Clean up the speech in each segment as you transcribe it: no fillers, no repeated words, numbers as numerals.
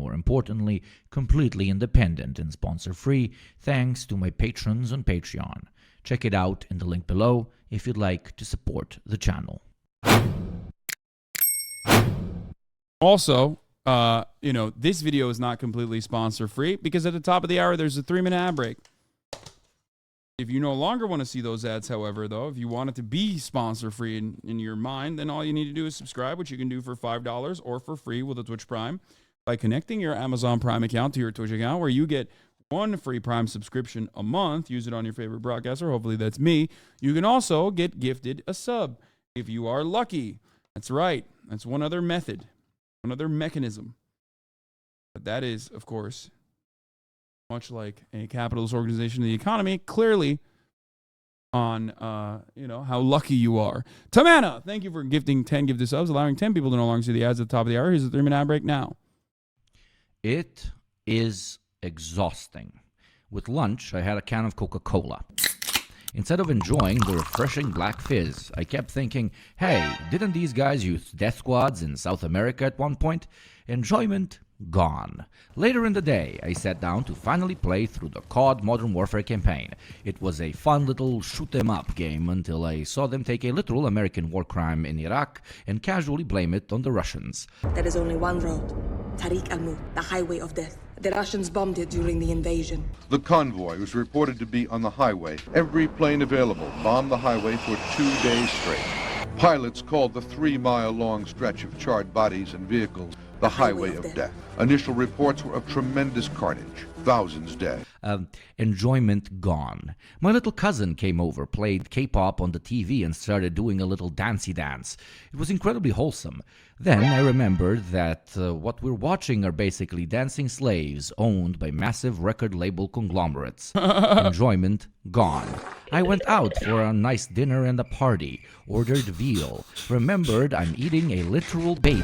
more importantly, completely independent and sponsor-free, thanks to my patrons on Patreon. Check it out in the link below if you'd like to support the channel. Also, this video is not completely sponsor-free because at the top of the hour, there's a 3-minute ad break. If you no longer want to see those ads, however, though, if you want it to be sponsor-free in your mind, then all you need to do is subscribe, which you can do for $5 or for free with a Twitch Prime by connecting your Amazon Prime account to your Twitch account, where you get one free Prime subscription a month. Use it on your favorite broadcaster. Hopefully that's me. You can also get gifted a sub if you are lucky. That's right. That's one other method, one other mechanism. But that is, of course, much like a capitalist organization in the economy, clearly on, how lucky you are. Tamana, thank you for gifting 10 gifted subs, allowing 10 people to no longer see the ads at the top of the hour. Here's a 3-minute ad break now. It is exhausting. With lunch, I had a can of Coca-Cola. Instead of enjoying the refreshing black fizz, I kept thinking, hey, didn't these guys use death squads in South America at one point? Enjoyment gone. Later in the day, I sat down to finally play through the COD Modern Warfare campaign. It was a fun little shoot-em-up game until I saw them take a literal American war crime in Iraq and casually blame it on the Russians. There is only one road, Tariq al-Mut, the highway of death. The Russians bombed it during the invasion. The convoy was reported to be on the highway. Every plane available bombed the highway for 2 days straight. Pilots called the 3-mile-long stretch of charred bodies and vehicles the highway of death. Initial reports were of tremendous carnage, thousands dead. Enjoyment gone. My little cousin came over, played K-pop on the TV, and started doing a little dancey dance. It was incredibly wholesome. Then I remembered that what we're watching are basically dancing slaves owned by massive record label conglomerates. Enjoyment gone. I went out for a nice dinner and a party, ordered veal, remembered I'm eating a literal baby.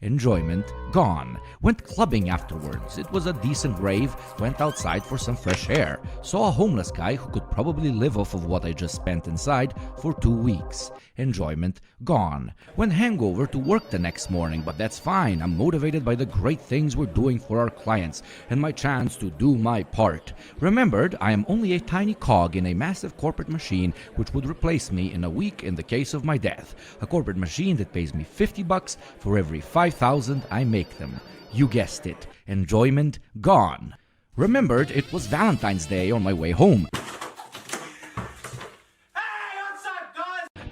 Enjoyment gone. Went clubbing afterwards. It was a decent rave. Went outside for some fresh air. Saw a homeless guy who could probably live off of what I just spent inside for 2 weeks. Enjoyment gone. Went hangover to work the next morning, but that's fine. I'm motivated by the great things we're doing for our clients and my chance to do my part. Remembered, I am only a tiny cog in a massive corporate machine which would replace me in a week in the case of my death. A corporate machine that pays me $50 for every 5,000 I make them. You guessed it. Enjoyment gone. Remembered, it was Valentine's Day on my way home.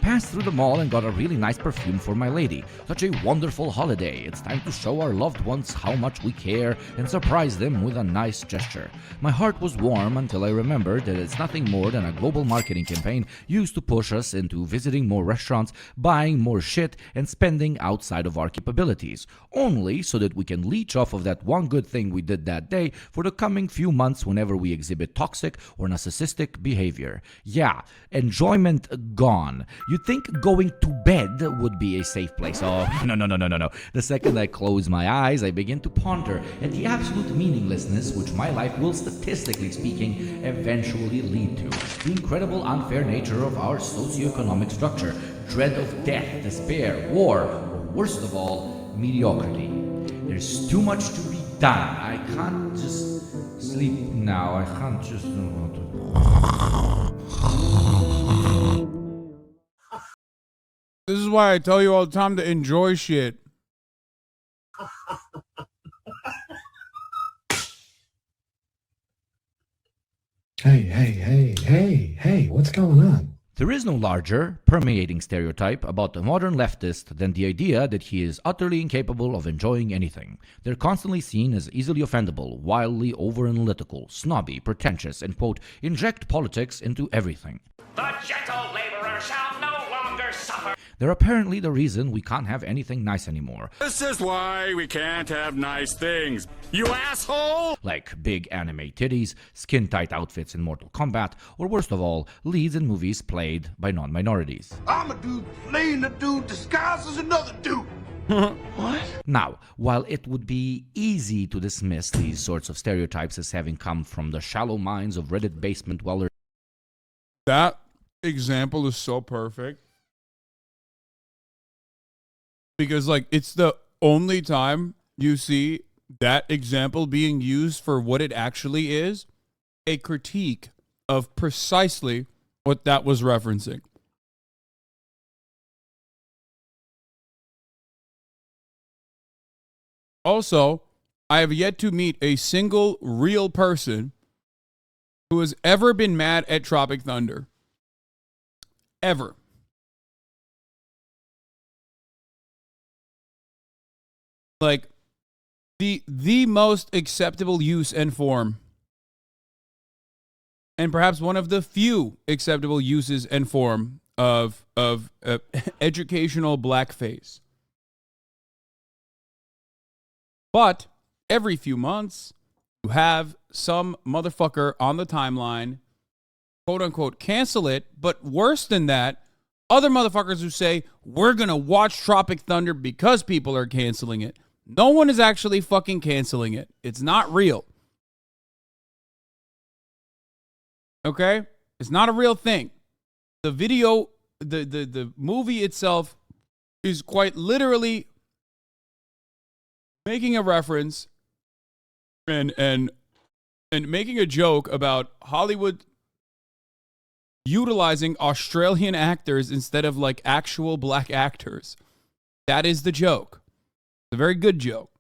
Passed through the mall and got a really nice perfume for my lady. Such a wonderful holiday. It's time to show our loved ones how much we care and surprise them with a nice gesture. My heart was warm until I remembered that it's nothing more than a global marketing campaign used to push us into visiting more restaurants, buying more shit, and spending outside of our capabilities. Only so that we can leech off of that one good thing we did that day for the coming few months whenever we exhibit toxic or narcissistic behavior. Yeah, enjoyment gone. You'd think going to bed would be a safe place. Oh, no. The second I close my eyes, I begin to ponder at the absolute meaninglessness which my life will, statistically speaking, eventually lead to. The incredible unfair nature of our socioeconomic structure, dread of death, despair, war, or worst of all, mediocrity. There's too much to be done. I can't just sleep now. I can't just... This is why I tell you all the time to enjoy shit. Hey, what's going on? There is no larger, permeating stereotype about the modern leftist than the idea that he is utterly incapable of enjoying anything. They're constantly seen as easily offendable, wildly over-analytical, snobby, pretentious, and, quote, inject politics into everything. The gentle laborer shall no longer suffer. They're apparently the reason we can't have anything nice anymore. This is why we can't have nice things, you asshole! Like big anime titties, skin-tight outfits in Mortal Kombat, or worst of all, leads in movies played by non-minorities. I'm a dude playing a dude disguised as another dude. What? Now, while it would be easy to dismiss these sorts of stereotypes as having come from the shallow minds of Reddit basement dwellers... That example is so perfect. Because, like, it's the only time you see that example being used for what it actually is, a critique of precisely what that was referencing. Also, I have yet to meet a single real person who has ever been mad at Tropic Thunder. Ever. Like, the most acceptable use and form, and perhaps one of the few acceptable uses and form of educational blackface. But every few months, you have some motherfucker on the timeline, quote unquote, cancel it. But worse than that, other motherfuckers who say, we're going to watch Tropic Thunder because people are canceling it. No one is actually fucking canceling it. It's not real. Okay? It's not a real thing. The video, the movie itself is quite literally making a reference and making a joke about Hollywood utilizing Australian actors instead of like actual black actors. That is the joke. It's a very good joke,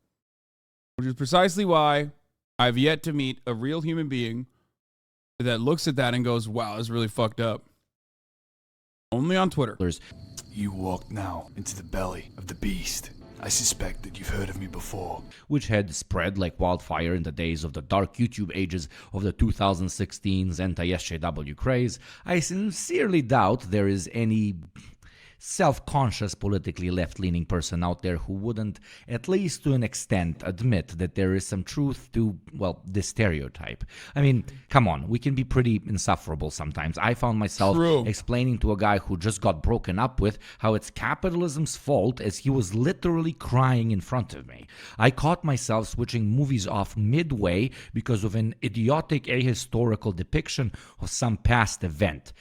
which is precisely why I've yet to meet a real human being that looks at that and goes, wow, that's really fucked up. Only on Twitter. You walk now into the belly of the beast. I suspect that you've heard of me before. Which had spread like wildfire in the days of the dark YouTube ages of the 2016's anti-SJW craze. I sincerely doubt there is any self-conscious, politically left-leaning person out there who wouldn't, at least to an extent, admit that there is some truth to, well, this stereotype. I mean, come on, we can be pretty insufferable sometimes. I found myself explaining to a guy who just got broken up with how it's capitalism's fault as he was literally crying in front of me. I caught myself switching movies off midway because of an idiotic ahistorical depiction of some past event.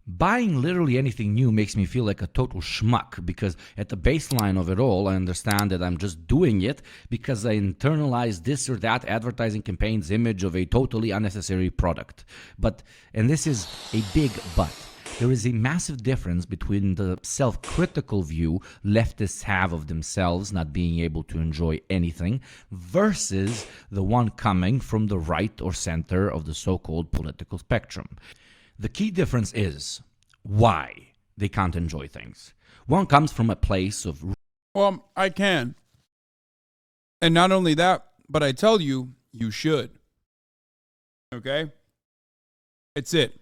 Buying literally anything new makes me feel like a total schmuck because at the baseline of it all, I understand that I'm just doing it because I internalized this or that advertising campaign's image of a totally unnecessary product. But, and this is a big but, there is a massive difference between the self-critical view leftists have of themselves not being able to enjoy anything versus the one coming from the right or center of the so-called political spectrum. The key difference is why they can't enjoy things. One comes from a place of... Well, I can. And not only that, but I tell you, you should. Okay? It's it.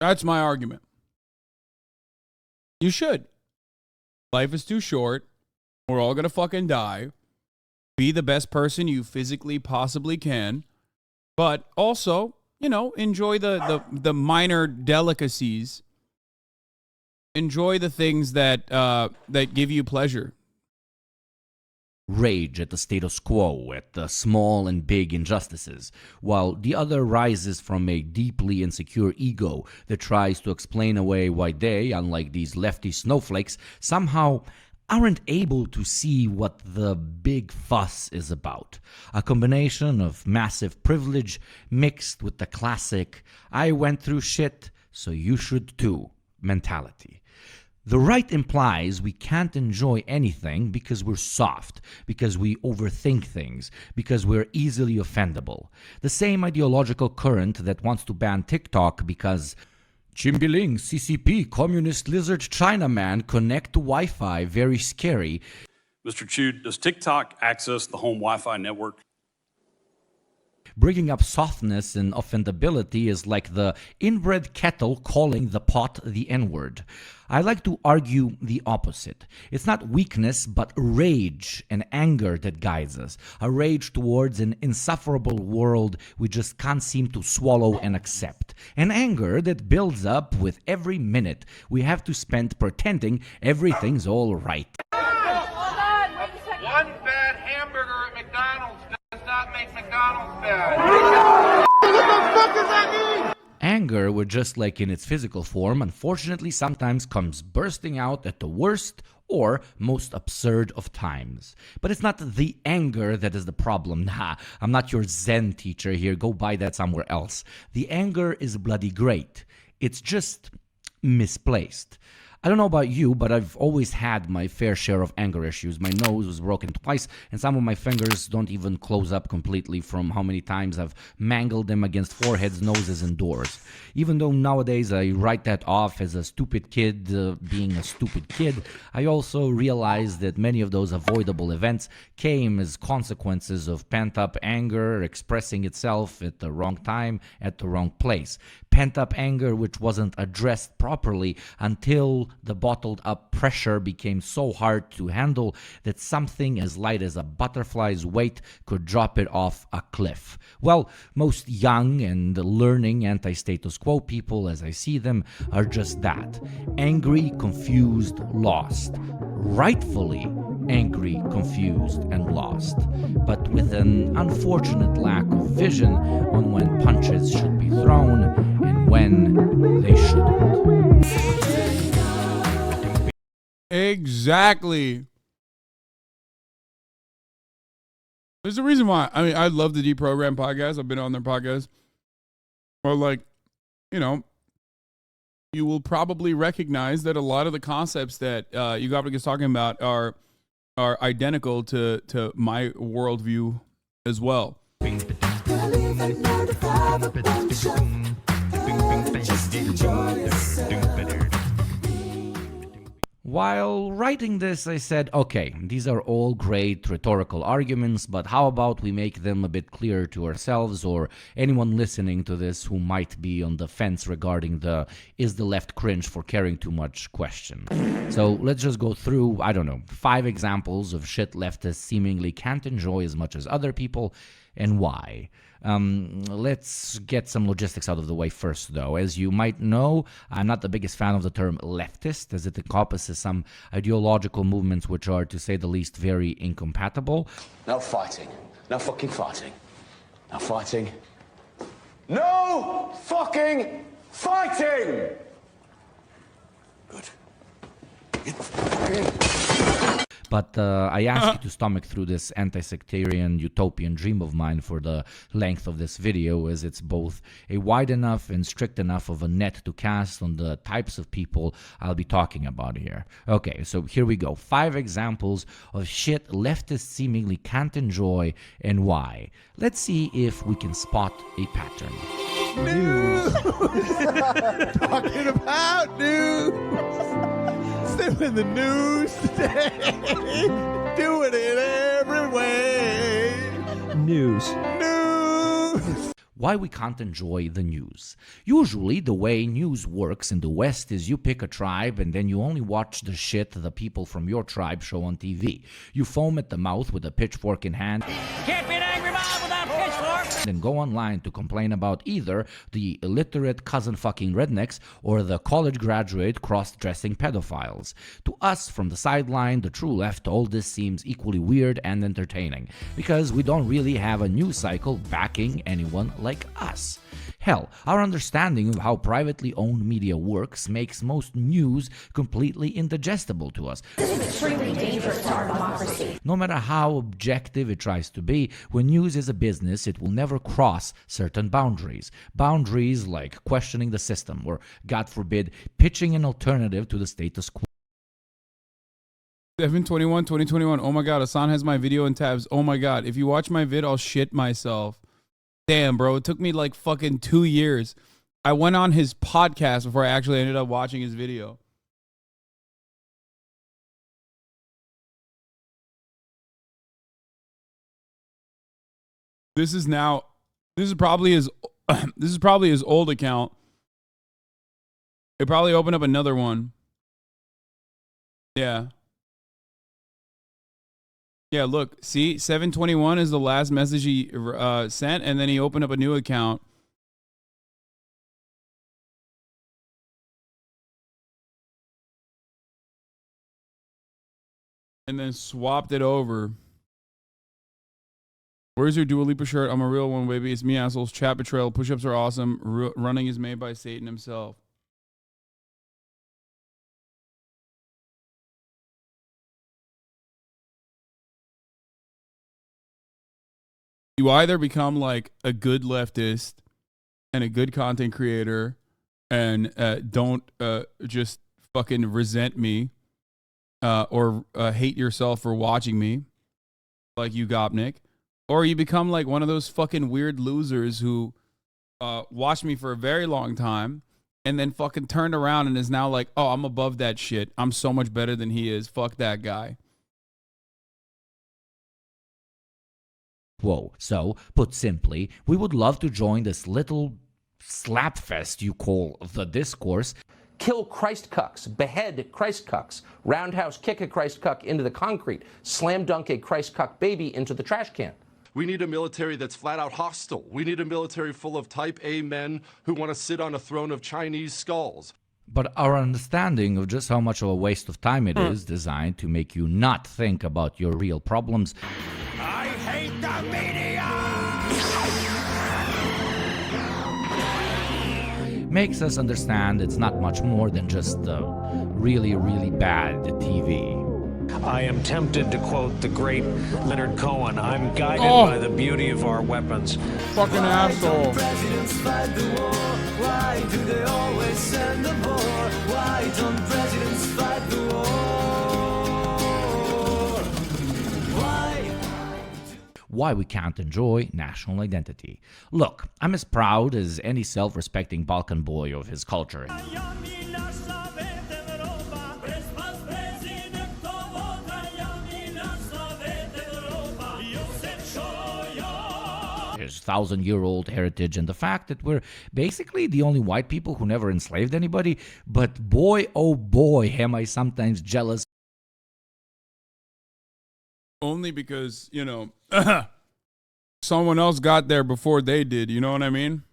That's my argument. You should. Life is too short. We're all going to fucking die. Be the best person you physically possibly can. But also, you know, enjoy the minor delicacies. Enjoy the things that that give you pleasure. Rage at the status quo, at the small and big injustices, while the other rises from a deeply insecure ego that tries to explain away why they, unlike these lefty snowflakes, somehow aren't able to see what the big fuss is about. A combination of massive privilege mixed with the classic, I went through shit, so you should too, mentality. The right implies we can't enjoy anything because we're soft, because we overthink things, because we're easily offendable. The same ideological current that wants to ban TikTok because Chimbiling, CCP, Communist Lizard Chinaman, connect to Wi-Fi, very scary. Mr. Chu, does TikTok access the home Wi-Fi network? Bringing up softness and offendability is like the inbred kettle calling the pot the N-word. I like to argue the opposite. It's not weakness, but rage and anger that guides us. A rage towards an insufferable world we just can't seem to swallow and accept. An anger that builds up with every minute we have to spend pretending everything's all right. One bad hamburger at McDonald's does not make McDonald's bad. What the fuck does that mean? anger, which just like in its physical form, unfortunately sometimes comes bursting out at the worst or most absurd of times. But it's not the anger that is the problem. Nah, I'm not your Zen teacher here. Go buy that somewhere else. The anger is bloody great. It's just misplaced. I don't know about you, but I've always had my fair share of anger issues. My nose was broken twice, and some of my fingers don't even close up completely from how many times I've mangled them against foreheads, noses, and doors. Even though nowadays I write that off as a stupid kid being a stupid kid, I also realize that many of those avoidable events came as consequences of pent-up anger expressing itself at the wrong time, at the wrong place. Pent-up anger which wasn't addressed properly until the bottled up pressure became so hard to handle that something as light as a butterfly's weight could drop it off a cliff. Well, most young and learning anti-status quo people, as I see them, are just that. Angry, confused, lost. Rightfully angry, confused, and lost, but with an unfortunate lack of vision on when punches should be thrown and when they shouldn't. Exactly. There's a reason why. I mean, I love the Deprogram podcast. I've been on their podcast. Or like, you know, you will probably recognize that a lot of the concepts that Yugopnik is talking about are identical to my worldview as well. While writing this, I said, okay, these are all great rhetorical arguments, but how about we make them a bit clearer to ourselves or anyone listening to this who might be on the fence regarding the is the left cringe for caring too much question. So let's just go through, 5 examples of shit leftists seemingly can't enjoy as much as other people and why. Let's get some logistics out of the way first, though. As you might know, I'm not the biggest fan of the term leftist, as it encompasses some ideological movements which are, to say the least, very incompatible. No fighting. No fucking fighting. No fighting. No fucking fighting! Good. Get fucking... But I ask you to stomach through this anti-sectarian utopian dream of mine for the length of this video, as it's both a wide enough and strict enough of a net to cast on the types of people I'll be talking about here. Okay, so here we go. 5 examples of shit leftists seemingly can't enjoy and why. Let's see if we can spot a pattern. News! Talking about news! Still in the news today! Doing it every way! News. News! Why we can't enjoy the news. Usually the way news works in the West is you pick a tribe and then you only watch the shit the people from your tribe show on TV. You foam at the mouth with a pitchfork in hand. Can't be an angry mob without a pitchfork. Then go online to complain about either the illiterate cousin fucking rednecks or the college graduate cross-dressing pedophiles. To us from the sideline, the true left, all this seems equally weird and entertaining because we don't really have a news cycle backing anyone like us. Hell, our understanding of how privately owned media works makes most news completely indigestible to us. This is extremely dangerous to our democracy. No matter how objective it tries to be, when news is a business, it will never cross certain boundaries. Boundaries like questioning the system or, God forbid, pitching an alternative to the status quo. 7/21/2021. Oh my god, Hassan has my video in tabs. Oh my god, if you watch my vid, I'll shit myself. Damn, bro, it took me like fucking 2 years. I went on his podcast before I actually ended up watching his video. This is probably his old account. It probably opened up another one. Yeah. Yeah, look, see, 7/21 is the last message he sent, and then he opened up a new account. And then swapped it over. Where's your Dua Lipa shirt? I'm a real one, baby. It's me, assholes. Chat betrayal. Push-ups are awesome. Running is made by Satan himself. You either become like a good leftist and a good content creator and don't just fucking resent me or hate yourself for watching me like you, Gopnik, or you become like one of those fucking weird losers who watched me for a very long time and then fucking turned around and is now like, oh, I'm above that shit. I'm so much better than he is. Fuck that guy. Whoa. So, put simply, we would love to join this little slapfest you call the discourse. Kill Christ cucks, behead Christ cucks, roundhouse kick a Christ cuck into the concrete, slam dunk a Christ cuck baby into the trash can. We need a military that's flat out hostile. We need a military full of type A men who want to sit on a throne of Chinese skulls. But our understanding of just how much of a waste of time it is designed to make you not think about your real problems. I hate the media! Makes us understand it's not much more than just really, really bad TV. I am tempted to quote the great Leonard Cohen. I'm guided by the beauty of our weapons. Fucking asshole. Presidents fight the war? Why do they always send the war? Why don't presidents fight the war? Why we can't enjoy national identity. Look, I'm as proud as any self-respecting Balkan boy of his culture. His 1,000-year-old heritage and the fact that we're basically the only white people who never enslaved anybody. But boy, oh boy, am I sometimes jealous. Only because, you know, someone else got there before they did. You know what I mean?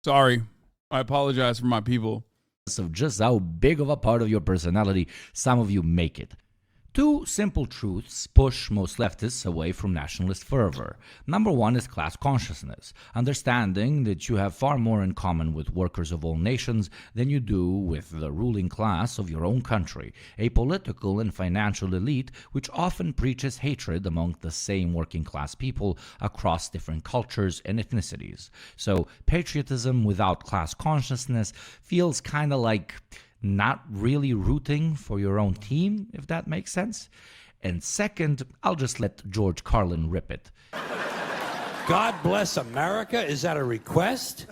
Sorry. I apologize for my people. Of just how big of a part of your personality some of you make it. Two simple truths push most leftists away from nationalist fervor. Number one is class consciousness, understanding that you have far more in common with workers of all nations than you do with the ruling class of your own country, a political and financial elite which often preaches hatred among the same working class people across different cultures and ethnicities. So patriotism without class consciousness feels kind of like not really rooting for your own team, if that makes sense. And second, I'll just let George Carlin rip it. God bless America? Is that a request?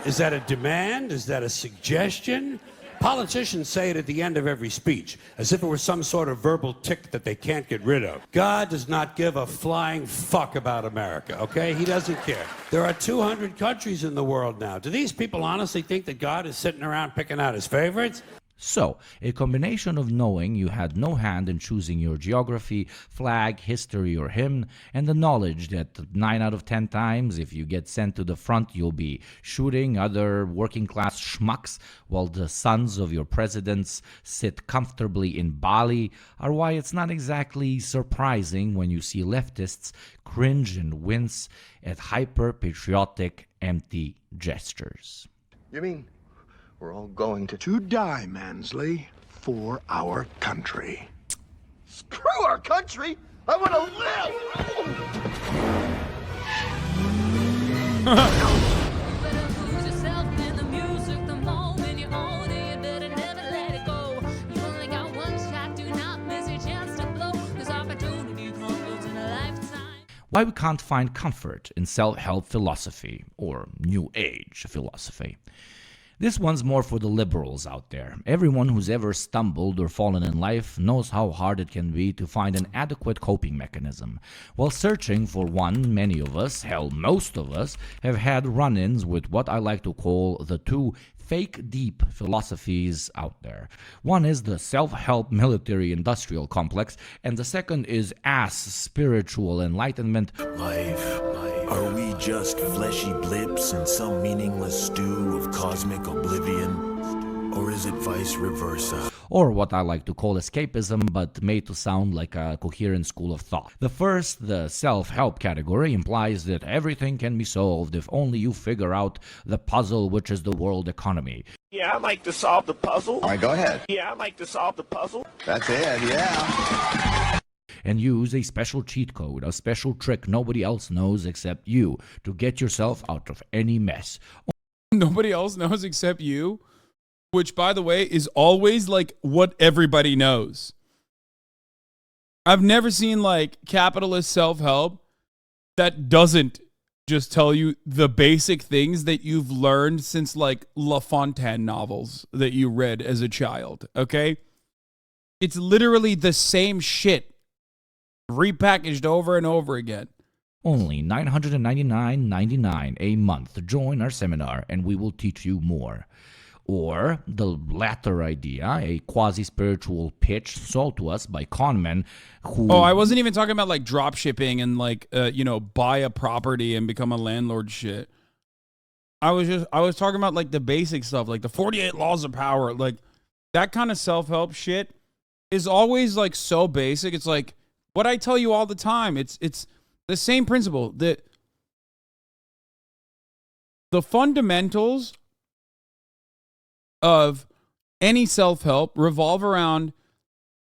Is that a demand? Is that a suggestion? Politicians say it at the end of every speech, as if it were some sort of verbal tic that they can't get rid of. God does not give a flying fuck about America, okay? He doesn't care. There are 200 countries in the world now. Do these people honestly think that God is sitting around picking out his favorites? So, a combination of knowing you had no hand in choosing your geography, flag, history, or hymn, and the knowledge that 9 out of 10 times, if you get sent to the front, you'll be shooting other working-class schmucks while the sons of your presidents sit comfortably in Bali, are why it's not exactly surprising when you see leftists cringe and wince at hyper-patriotic, empty gestures. You mean we're all going to die, Mansley, for our country? Screw our country! I want to Why we can't find comfort in self-help philosophy or New Age philosophy. This one's more for the liberals out there. Everyone who's ever stumbled or fallen in life knows how hard it can be to find an adequate coping mechanism. While searching for one, many of us, hell, most of us, have had run-ins with what I like to call the two fake deep philosophies out there. One is the self-help military-industrial complex, and the second is ass spiritual enlightenment. Life. Are we just fleshy blips in some meaningless stew of cosmic oblivion? Or is it vice versa? or what I like to call escapism, but made to sound like a coherent school of thought. The first, the self-help category, implies that everything can be solved if only you figure out the puzzle which is the world economy. Yeah, I'd like to solve the puzzle. All right, go ahead. Yeah, I'd like to solve the puzzle. That's it, yeah. And use a special cheat code, a special trick nobody else knows except you, to get yourself out of any mess. Nobody else knows except you, which, by the way, is always like what everybody knows. I've never seen like capitalist self-help that doesn't just tell you the basic things that you've learned since like La Fontaine novels that you read as a child, okay? It's literally the same shit repackaged over and over again. Only $999.99 a month to join our seminar, and we will teach you more. Or the latter idea, a quasi-spiritual pitch sold to us by conmen who... Oh, I wasn't even talking about like drop shipping and like, buy a property and become a landlord shit. I was talking about like the basic stuff, like the 48 laws of power. Like that kind of self-help shit is always like so basic. It's like what I tell you all the time. It's the same principle that the fundamentals of any self-help revolve around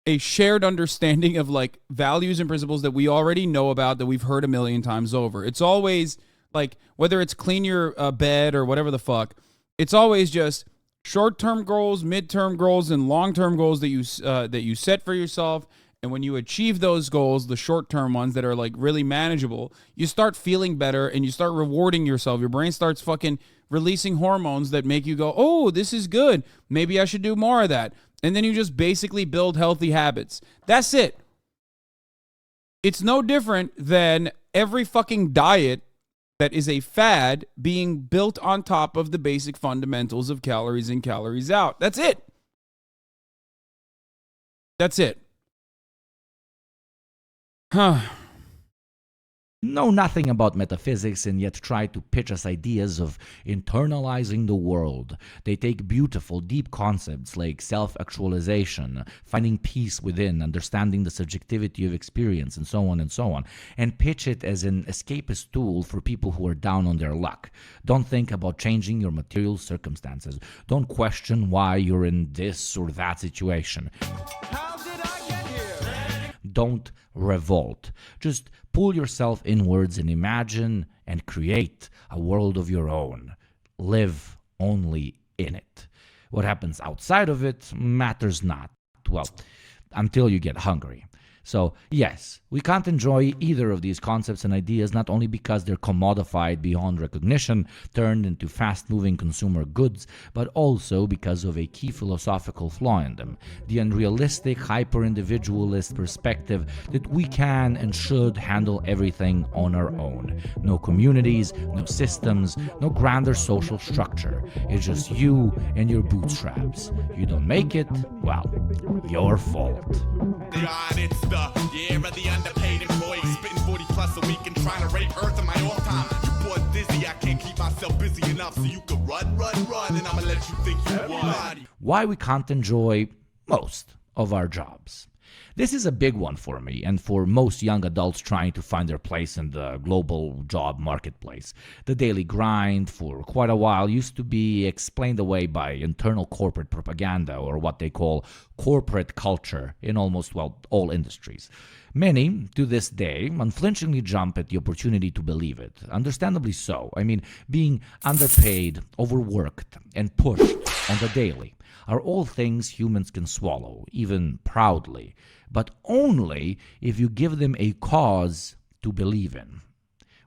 a shared understanding of like values and principles that we already know about, that we've heard a million times over. It's always like, whether it's clean your bed or whatever the fuck, it's always just short-term goals, mid-term goals, and long-term goals that you set for yourself. And when you achieve those goals, the short-term ones that are like really manageable, you start feeling better and you start rewarding yourself. Your brain starts fucking releasing hormones that make you go, oh, this is good. Maybe I should do more of that. And then you just basically build healthy habits. That's it. It's no different than every fucking diet that is a fad being built on top of the basic fundamentals of calories in, calories out. That's it. That's it. Know nothing about metaphysics and yet try to pitch us ideas of internalizing the world. They take beautiful, deep concepts like self-actualization, finding peace within, understanding the subjectivity of experience, and so on, and pitch it as an escapist tool for people who are down on their luck. Don't think about changing your material circumstances. Don't question why you're in this or that situation. Don't revolt. Just pull yourself inwards and imagine and create a world of your own. Live only in it. What happens outside of it matters not. Well, until you get hungry. So, yes, we can't enjoy either of these concepts and ideas, not only because they're commodified beyond recognition, turned into fast-moving consumer goods, but also because of a key philosophical flaw in them, the unrealistic, hyper-individualist perspective that we can and should handle everything on our own. No communities, no systems, no grander social structure. It's just you and your bootstraps. You don't make it, well, your fault. It's the year of the underpaid employee, spitting 40 plus a week and trying to rape Earth in my off time. You boys dizzy, I can't keep myself busy enough so you could run, and I'ma let you think you won. Why we can't enjoy most of our jobs. This is a big one for me and for most young adults trying to find their place in the global job marketplace. The daily grind for quite a while used to be explained away by internal corporate propaganda, or what they call corporate culture, in almost, well, all industries. Many, to this day, unflinchingly jump at the opportunity to believe it. Understandably so. I mean, being underpaid, overworked, and pushed on the daily are all things humans can swallow, even proudly, but only if you give them a cause to believe in.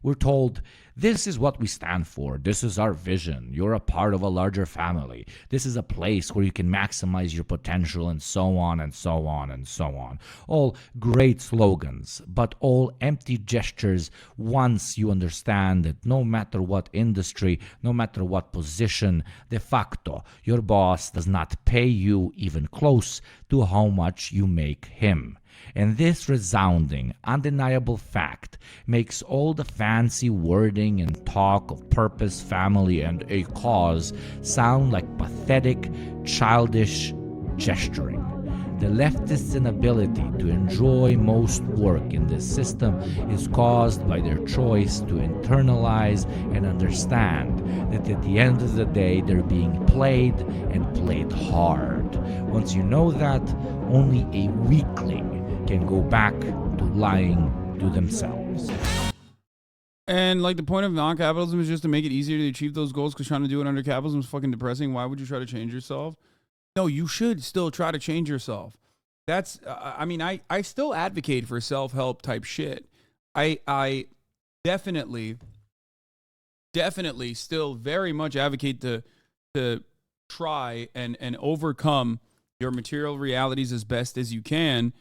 We're told, this is what we stand for, this is our vision, you're a part of a larger family, this is a place where you can maximize your potential, and so on and so on and so on. All great slogans, but all empty gestures once you understand that no matter what industry, no matter what position, de facto, your boss does not pay you even close to how much you make him. And this resounding, undeniable fact makes all the fancy wording and talk of purpose, family, and a cause sound like pathetic, childish gesturing. The leftists' inability to enjoy most work in this system is caused by their choice to internalize and understand that at the end of the day they're being played and played hard. Once you know that, only a weakling can go back to lying to themselves. And like the point of non-capitalism is just to make it easier to achieve those goals, because trying to do it under capitalism is fucking depressing. Why would you try to change yourself? No, you should still try to change yourself. That's, I mean, I still advocate for self-help type shit. I definitely still very much advocate to try and overcome your material realities as best as you can.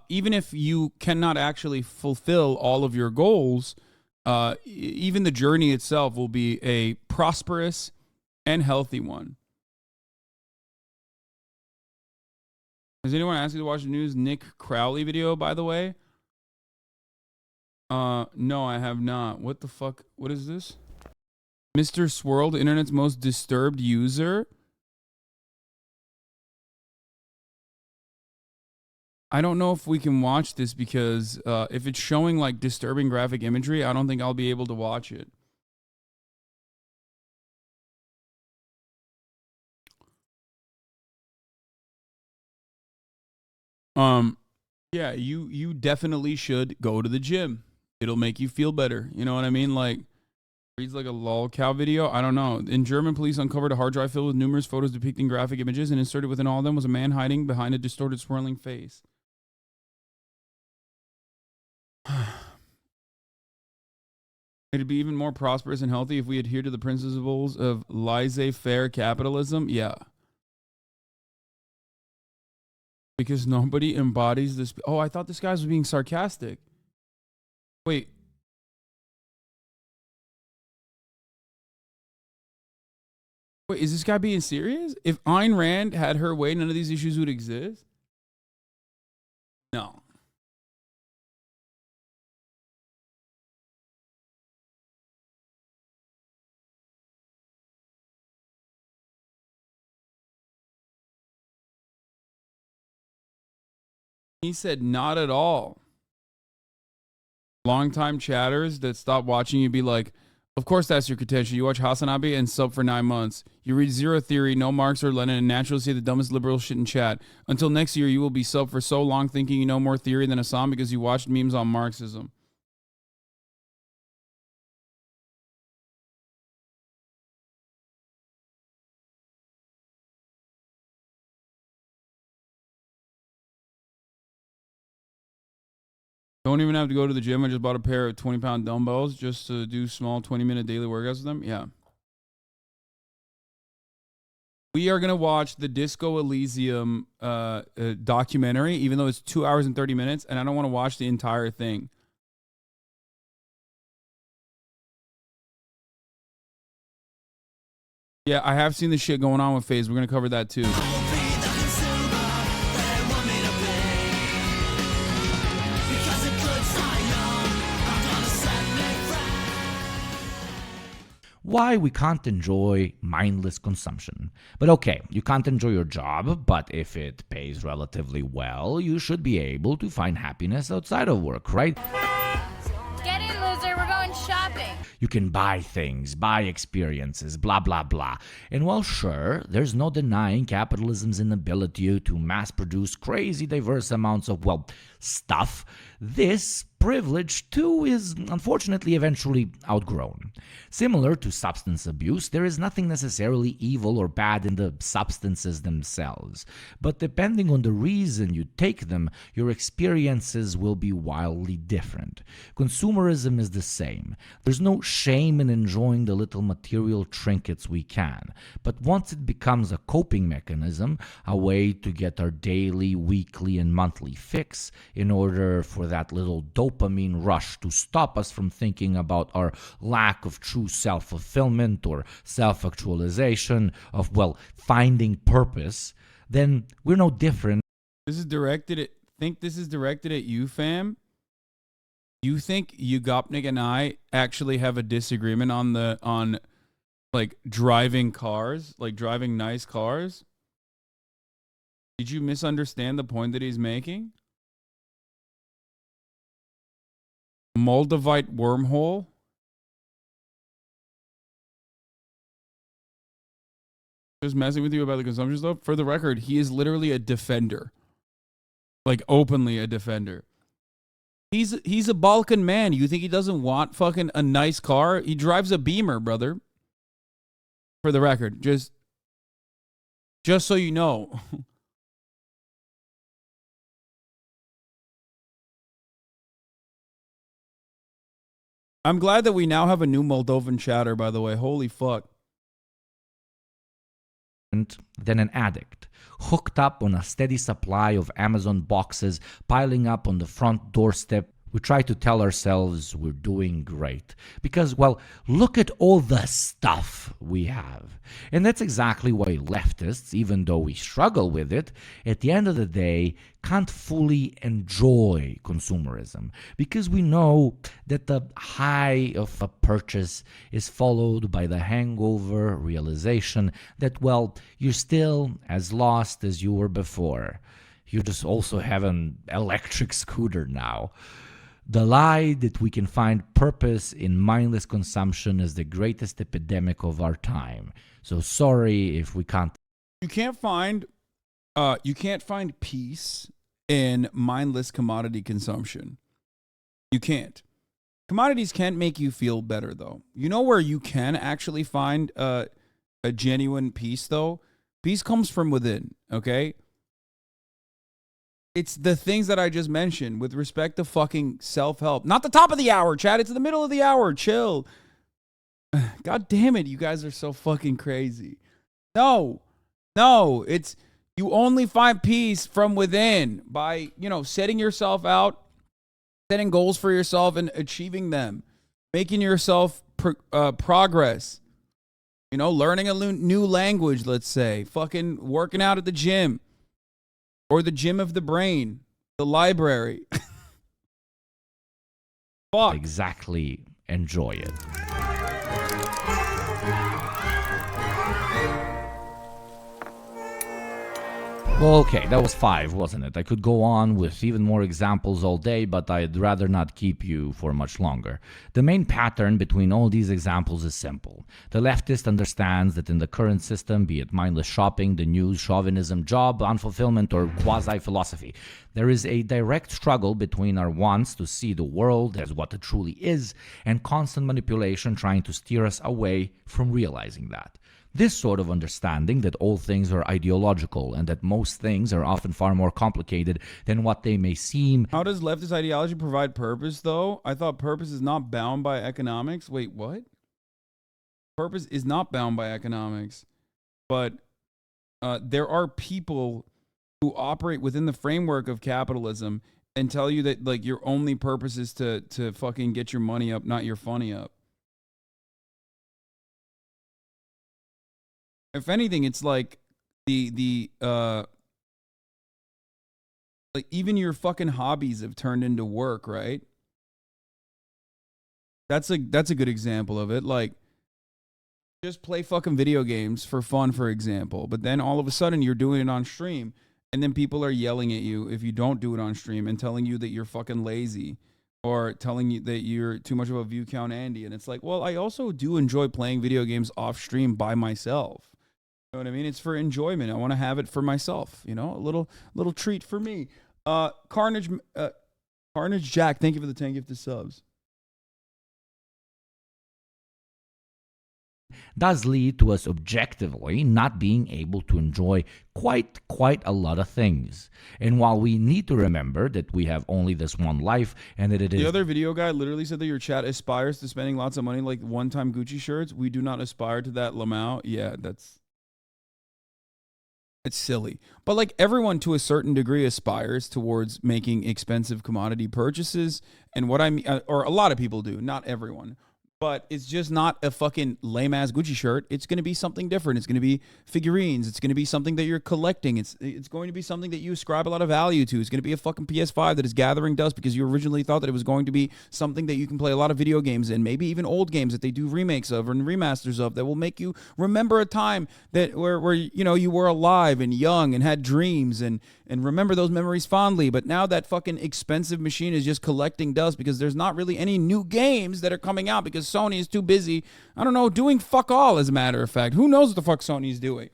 Even if you cannot actually fulfill all of your goals, even the journey itself will be a prosperous and healthy one. Has anyone asked you to watch the news Nick Crowley video, by the way? No, I have not. What the fuck? What is this? Mr. Swirl, the internet's most disturbed user. I don't know if we can watch this because if it's showing like disturbing graphic imagery, I don't think I'll be able to watch it. Yeah, you definitely should go to the gym. It'll make you feel better. You know what I mean? Like, reads like a lol cow video. I don't know. In German, police uncovered a hard drive filled with numerous photos depicting graphic images, and inserted within all of them was a man hiding behind a distorted, swirling face. It'd be even more prosperous and healthy if we adhere to the principles of laissez-faire capitalism. Yeah. Because nobody embodies this. Oh, I thought this guy was being sarcastic. Wait. Wait, is this guy being serious? If Ayn Rand had her way, none of these issues would exist? No. He said, not at all. Longtime chatters that stop watching you be like, of course that's your contention. You watch Hasanabi and sub for 9 months. You read Zero Theory, no Marx or Lenin, and naturally say the dumbest liberal shit in chat. Until next year, you will be sub for so long thinking you know more theory than Assam because you watched memes on Marxism. Don't even have to go to the gym. I just bought a pair of 20-pound dumbbells just to do small 20-minute daily workouts with them. Yeah. We are going to watch the Disco Elysium documentary, even though it's 2 hours and 30 minutes, and I don't want to watch the entire thing. Yeah, I have seen the shit going on with FaZe. We're going to cover that too. Why we can't enjoy mindless consumption. But okay, you can't enjoy your job, but if it pays relatively well, you should be able to find happiness outside of work, right? Get in, loser. We're going shopping. You can buy things, buy experiences, blah, blah, blah. And while sure, there's no denying capitalism's inability to mass produce crazy diverse amounts of, well, stuff, this privilege too is unfortunately eventually outgrown. Similar to substance abuse, there is nothing necessarily evil or bad in the substances themselves, but depending on the reason you take them, your experiences will be wildly different. Consumerism is the same. There's no shame in enjoying the little material trinkets we can, but once it becomes a coping mechanism, a way to get our daily, weekly, and monthly fix in order for that little dopamine rush to stop us from thinking about our lack of true self-fulfillment or self-actualization, of, well, finding purpose, then we're no different. This is directed at you, fam. You think Yugopnik and I actually have a disagreement on like driving cars, like driving nice cars? Did you misunderstand the point that he's making? Moldavite wormhole? Just messing with you about the consumption stuff. For the record, he is literally a defender. Like, openly a defender. He's a Balkan man. You think he doesn't want fucking a nice car? He drives a Beamer, brother. For the record, just so you know. I'm glad that we now have a new Moldovan chatter, by the way. Holy fuck. Than an addict, hooked up on a steady supply of Amazon boxes piling up on the front doorstep. We try to tell ourselves we're doing great because, well, look at all the stuff we have. And that's exactly why leftists, even though we struggle with it, at the end of the day, can't fully enjoy consumerism because we know that the high of a purchase is followed by the hangover realization that, well, you're still as lost as you were before. You just also have an electric scooter now. The lie that we can find purpose in mindless consumption is the greatest epidemic of our time. So sorry if we can't. You can't find peace in mindless commodity consumption. You can't. Commodities can't make you feel better, though. You know where you can actually find a genuine peace, though? Peace comes from within, okay? It's the things that I just mentioned with respect to fucking self-help. Not the top of the hour, Chad. It's the middle of the hour. Chill. God damn it. You guys are so fucking crazy. No. It's you only find peace from within by, setting yourself out, setting goals for yourself and achieving them, making yourself progress. Learning a new language, let's say. Fucking working out at the gym. Or the gym of the brain, the library. Fuck. Exactly enjoy it. Well, okay, that was 5, wasn't it? I could go on with even more examples all day, but I'd rather not keep you for much longer. The main pattern between all these examples is simple. The leftist understands that in the current system, be it mindless shopping, the news, chauvinism, job, unfulfillment, or quasi-philosophy, there is a direct struggle between our wants to see the world as what it truly is and constant manipulation trying to steer us away from realizing that. This sort of understanding that all things are ideological and that most things are often far more complicated than what they may seem. How does leftist ideology provide purpose, though? I thought purpose is not bound by economics. Wait, what? Purpose is not bound by economics. But there are people who operate within the framework of capitalism and tell you that, like, your only purpose is to fucking get your money up, not your funny up. If anything, it's like like even your fucking hobbies have turned into work, right? That's a good example of it. Like, just play fucking video games for fun, for example. But then all of a sudden you're doing it on stream, and then people are yelling at you if you don't do it on stream and telling you that you're fucking lazy or telling you that you're too much of a view count Andy. And it's like, well, I also do enjoy playing video games off stream by myself. You know what I mean? It's for enjoyment. I want to have it for myself, a little treat for me. Carnage Jack, thank you for the 10 gifted subs. Does lead to us objectively not being able to enjoy quite a lot of things. And while we need to remember that we have only this one life and that it is... The other video guy literally said that your chat aspires to spending lots of money like one-time Gucci shirts. We do not aspire to that, Lamau. Yeah, it's silly. But like everyone to a certain degree aspires towards making expensive commodity purchases. And what I mean, or a lot of people do, not everyone. but it's just not a fucking lame-ass Gucci shirt. It's going to be something different. It's going to be figurines. It's going to be something that you're collecting. It's going to be something that you ascribe a lot of value to. It's going to be a fucking PS5 that is gathering dust because you originally thought that it was going to be something that you can play a lot of video games in, maybe even old games that they do remakes of or remasters of that will make you remember a time that where you know you were alive and young and had dreams and remember those memories fondly. But now that fucking expensive machine is just collecting dust because there's not really any new games that are coming out because Sony is too busy, I don't know, doing fuck all, as a matter of fact. Who knows what the fuck Sony's doing?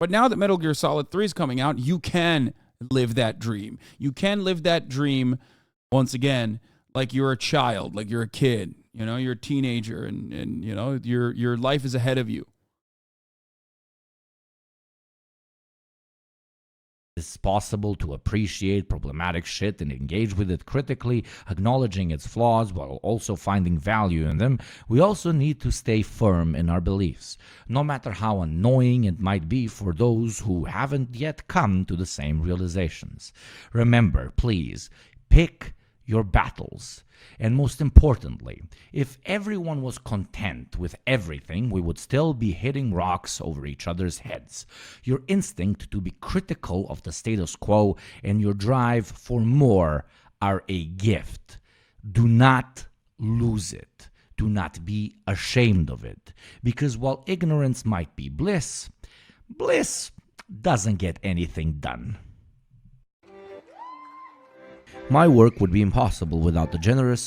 But now that Metal Gear Solid 3 is coming out, you can live that dream. You can live that dream once again like you're a child, like you're a kid, you know, you're a teenager and you know, your life is ahead of you. It's possible to appreciate problematic shit and engage with it critically, acknowledging its flaws while also finding value in them. We also need to stay firm in our beliefs, no matter how annoying it might be for those who haven't yet come to the same realizations. Remember, please, pick your battles. And most importantly, if everyone was content with everything, we would still be hitting rocks over each other's heads. Your instinct to be critical of the status quo and your drive for more are a gift. Do not lose it. Do not be ashamed of it. Because while ignorance might be bliss, bliss doesn't get anything done. My work would be impossible without the generous